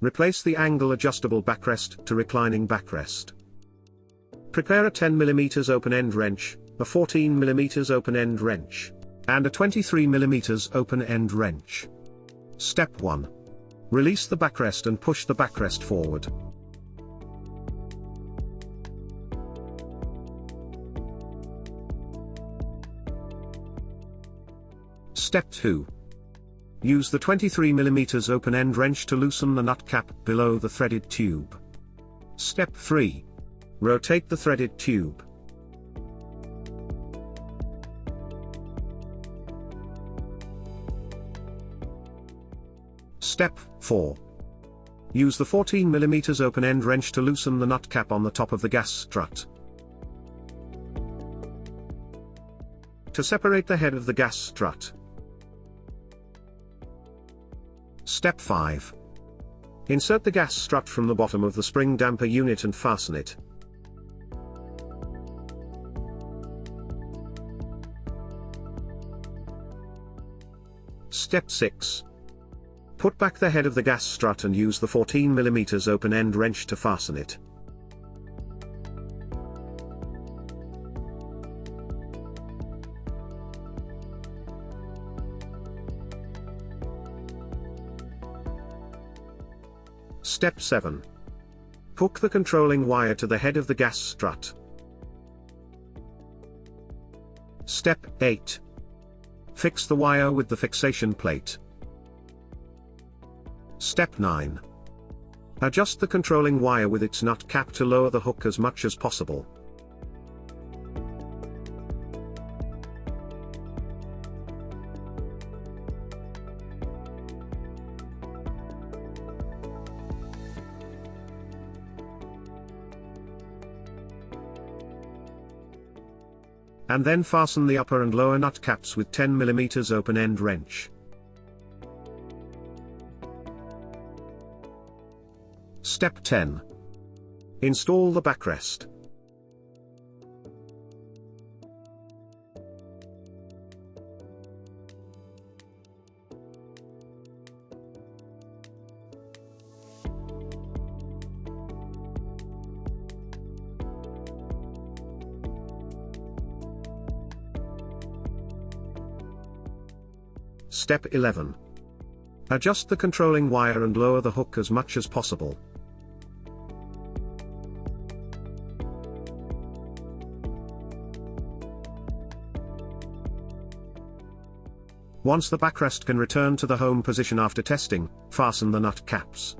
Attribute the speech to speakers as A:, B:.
A: Replace the angle adjustable backrest to reclining backrest. Prepare a 10mm open-end wrench, a 14mm open-end wrench, and a 23mm open-end wrench. Step 1. Release the backrest and push the backrest forward. Step 2. Use the 23mm open-end wrench to loosen the nut cap below the threaded tube. Step 3. Rotate the threaded tube. Step 4. Use the 14mm open-end wrench to loosen the nut cap on the top of the gas strut. To separate the head of the gas strut. Step 5. Insert the gas strut from the bottom of the spring damper unit and fasten it. Step 6. Put back the head of the gas strut and use the 14mm open-end wrench to fasten it. Step 7. Hook the controlling wire to the head of the gas strut. Step 8. Fix the wire with the fixation plate. Step 9. Adjust the controlling wire with its nut cap to lower the hook as much as possible. And then fasten the upper and lower nut caps with 10mm open-end wrench. Step 10. Install the backrest. Step 11. Adjust the controlling wire and lower the hook as much as possible. Once the backrest can return to the home position after testing, fasten the nut caps.